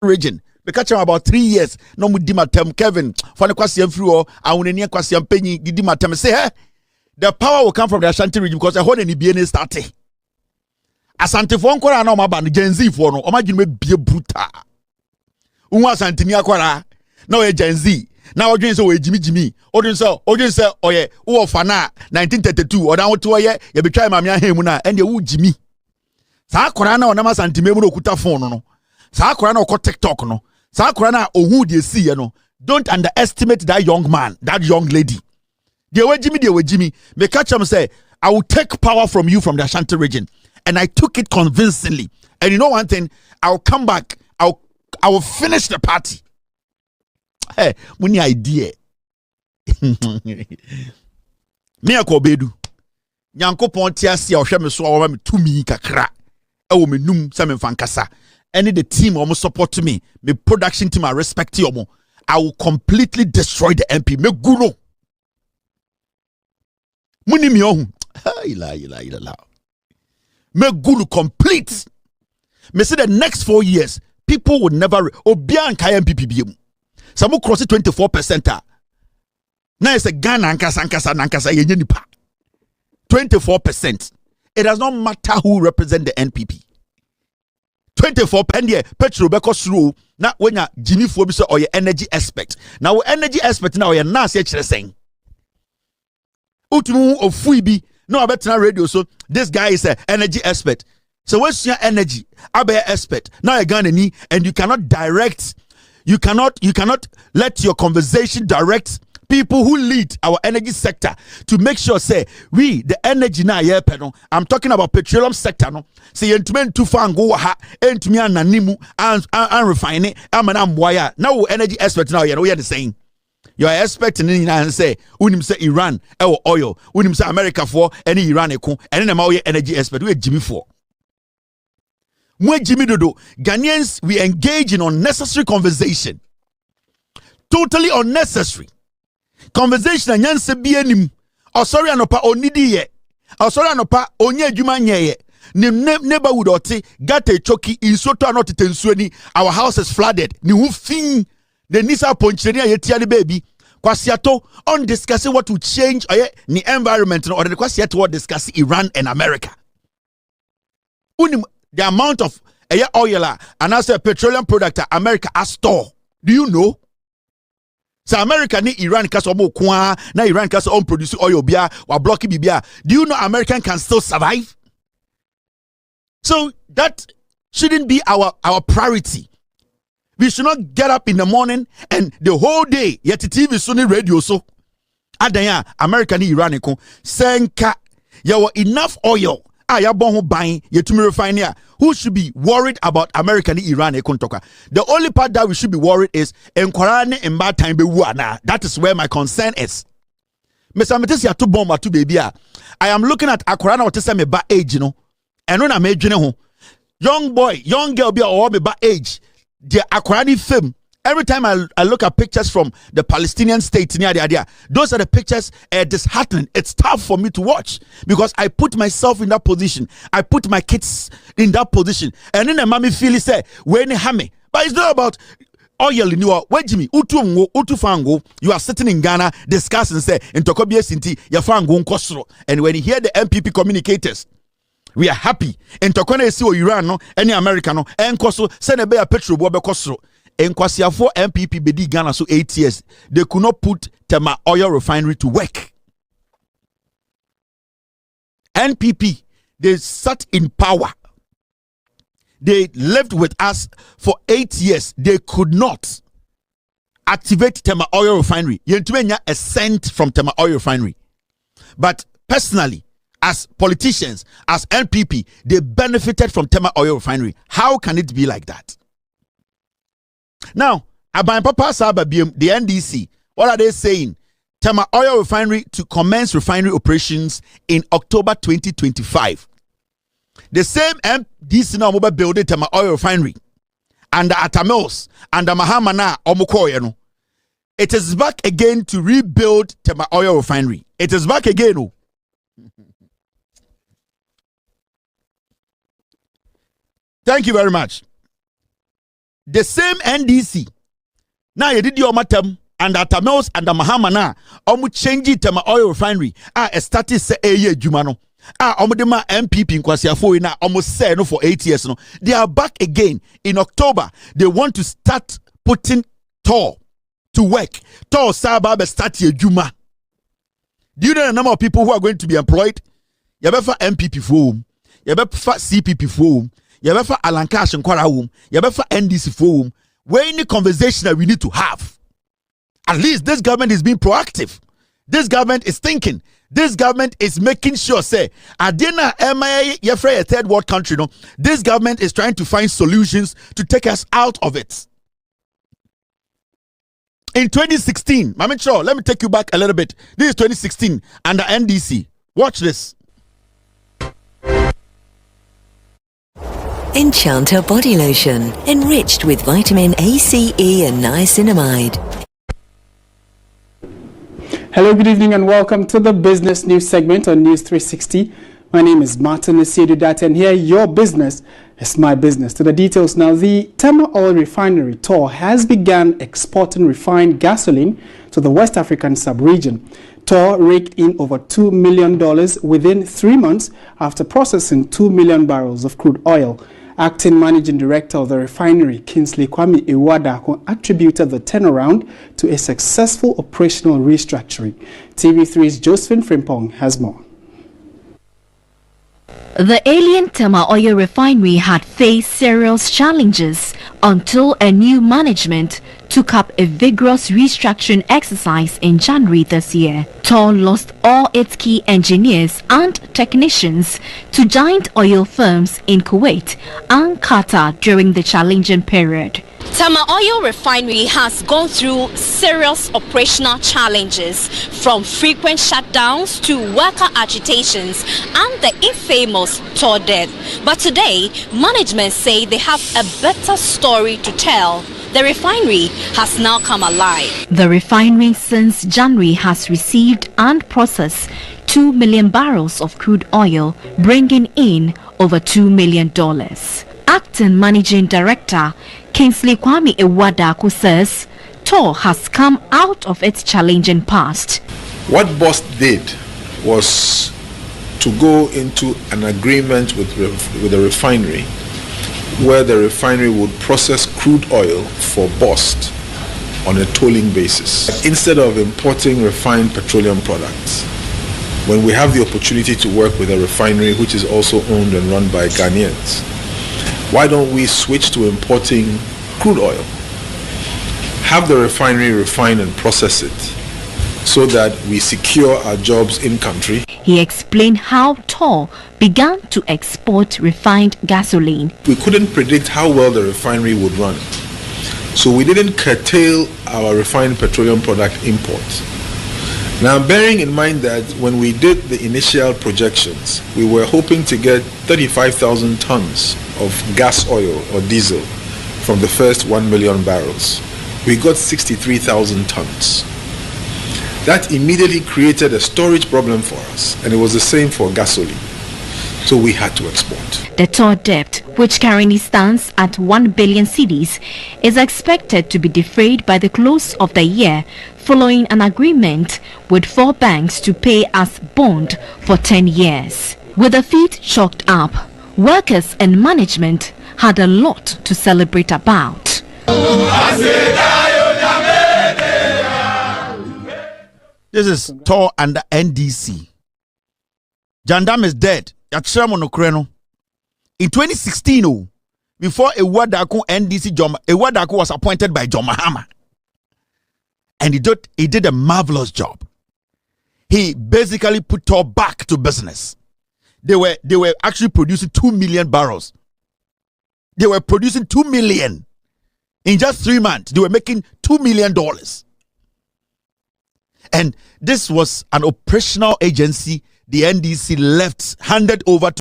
region. We catch him about 3 years. No mudimatem Kevin. For the question through I want to question penny gidimatem say hey, the power will come from the Ashanti region because the whole NBN started. Asante for nkora na o maba no Gen Z for no o maginu me bie bruta. Unwa Asante ni akwara na o Gen Z. Na o dwen se o jimi. O dwen se oye wo fa na 1932 o dan wo to ye ye betwa ma me ahemu na ende wo jimi. Sa akwara na o na Asante me mu no okuta phone no. Sa akwara na o ko TikTok no. Sa akwara na ohu de si ye no. Don't underestimate that young man, that young lady. De we jimi. Me catch am say I will take power from you from the Ashanti region. And I took it convincingly. And you know one thing, I'll come back. I will finish the party. Hey, muni idea. Me akobedu. Nyanko pontia si ohwe me so awama me tumi kakra. E wo me num se me fankasa. Any the team almost support me. Me production team I respect you. I will completely destroy the MP. Me guru. Muni mi ohun. Ila. Me gulu complete. Me say the next 4 years, people would never obian kaya MPP biemu. Samu cross 24%. Now it's a Ghana nankasa yenye nipa. 24%. It does not matter who represent the NPP. 24% petrol beko slow. Na wenya Jimmy Fobi so or your energy aspect. Now energy aspect now your nas ye chere saying. Utumu ofuibi. No, I bet radio. So this guy is an energy expert. So what's your energy? I be an expert. Now you're gonna need, and you cannot direct. You cannot let your conversation direct people who lead our energy sector to make sure say we the energy now yeah pedal. I'm talking about petroleum sector no. Say you too far and go ha and me ananimu and refine it. I'm wire now energy expert now you know what you're saying. You are expecting and say, unim say Iran, oil, unim say America for any Iran eko, and then my energy expert, we Jimmy for. Mwe Jimmy Dodo, Ghanaians, we engage in unnecessary conversation. Totally unnecessary. Conversation and yanse bienim. Oh sorry anopa onidi ye. Oh sorry anopa onye juma nye. Neighborhood oti, gate choki, insoto anoti tensueni, our house is flooded. Ni ufing. The Nisa Ponchenia yetiani baby. Kwasiato on discussing what to change the environment or the Kwasiato discussing Iran and America. The amount of oil and also petroleum product America has store. Do you know? So America ni Iran kaso mo kwa na Iran kaso on produce oil bia or blocky bibia. Do you know American can still survive? So that shouldn't be our priority. We should not get up in the morning and the whole day yet TV Sunni radio so adanya American Iran ko senka yawo enough oil ya bon ho ban yetumi refinery who should be worried about American Iran kontoka. The only part that we should be worried is enkwara ne mba time be wu ana. That is where my concern is. Mr. Metesi atu bomb atu baby I am looking at akwara na otese me ba age no eno na me dwene ho young boy young girl be or me ba age. The Akwani film. Every time I look at pictures from the Palestinian state near the idea, those are the pictures disheartening. It's tough for me to watch because I put myself in that position. I put my kids in that position. And then the mommy feel say, when hame. But it's not about oil in your where Jimmy, utu fango, you are sitting in Ghana discussing say in Tokobia Sinti, your fango nkosro. And when you hear the MPP communicators, we are happy. In Tokone si o Iran no, any American no, enkoso send be a petrol bo be kosro. Enkwasiafo for MPP bedi Ghana so 8 years. They could not put Tema Oil Refinery to work. NPP, they sat in power. They lived with us for 8 years. They could not activate Tema Oil Refinery. Yentumenya a cent from Tema Oil Refinery. But personally, as politicians, as NPP, they benefited from Tema Oil Refinery. How can it be like that? Now, Aban Papa Saba the NDC, what are they saying? Tema Oil Refinery to commence refinery operations in October 2025. The same MDC now mobile building Tema Oil Refinery under Atamils, under Mahama na Omukoyeno. It is back again to rebuild Tema Oil Refinery. It is back again. Oh. Thank you very much. the same NDC. Now you did your matem and at Tamils and the Mahama na change Tema Oil Refinery. A status say a year Jumano. Omodema MPP in Kwasiafo na almost say no for 8 years no. They are back again in October. They want to start putting Tor to work. Tor Sababa start your Juma. Do you know the number of people who are going to be employed? You better for MPP for you better for CPP for you better for Alankash and Kwara whom you better for NDC for whom. Where any conversation that we need to have. At least this government is being proactive. This government is thinking. This government is making sure, say, Adina MIA, you're a third world country, no? This government is trying to find solutions to take us out of it. In 2016, Mama Cho, let me take you back a little bit. This is 2016 under NDC. Watch this. Enchanter Body Lotion, enriched with vitamin A, C, E and niacinamide. Hello, good evening and welcome to the business news segment on News 360. My name is Martin Nasidudat and here your business is my business. To the details now, the Tema Oil Refinery Tor has begun exporting refined gasoline to the West African sub-region. Tor raked in over $2 million within 3 months after processing 2 million barrels of crude oil. Acting Managing Director of the refinery, Kwadwo Sheldon, attributed the turnaround to a successful operational restructuring. TV3's Josephine Frimpong has more. The alien Tema Oil Refinery had faced serious challenges until a new management took up a vigorous restructuring exercise in January this year. Tor lost all its key engineers and technicians to giant oil firms in Kuwait and Qatar during the challenging period. Tema Oil Refinery has gone through serious operational challenges, from frequent shutdowns to worker agitations and the infamous Tor death. But today, management say they have a better story to tell. The refinery has now come alive. The refinery since January has received and processed 2 million barrels of crude oil, bringing in over $2 million. Acting Managing Director Kwadwo says Tor has come out of its challenging past. What Gov't did was to go into an agreement with the refinery, where the refinery would process crude oil for Gov't on a tolling basis. Instead of importing refined petroleum products, when we have the opportunity to work with a refinery which is also owned and run by Ghanaians, why don't we switch to importing crude oil? Have the refinery refine and process it so that we secure our jobs in country. He explained how Tor began to export refined gasoline. We couldn't predict how well the refinery would run, so we didn't curtail our refined petroleum product imports. Now, bearing in mind that when we did the initial projections, we were hoping to get 35,000 tons of gas oil or diesel from the first 1 million barrels. We got 63,000 tons. That immediately created a storage problem for us, and it was the same for gasoline. So we had to export. The Tor debt, which currently stands at 1 billion cedis, is expected to be defrayed by the close of the year, following an agreement with 4 banks to pay as bond for 10 years. With the feet chalked up, workers and management had a lot to celebrate about. This is Tor and the NDC. Jandam is dead. In 2016, before Ewadako NDC Ewadako was appointed by John Mahama. And he did a marvelous job. He basically put Tor back to business. They were actually producing 2 million barrels. They were producing 2 million. In just 3 months, they were making $2 million. And this was an operational agency the NDC handed over to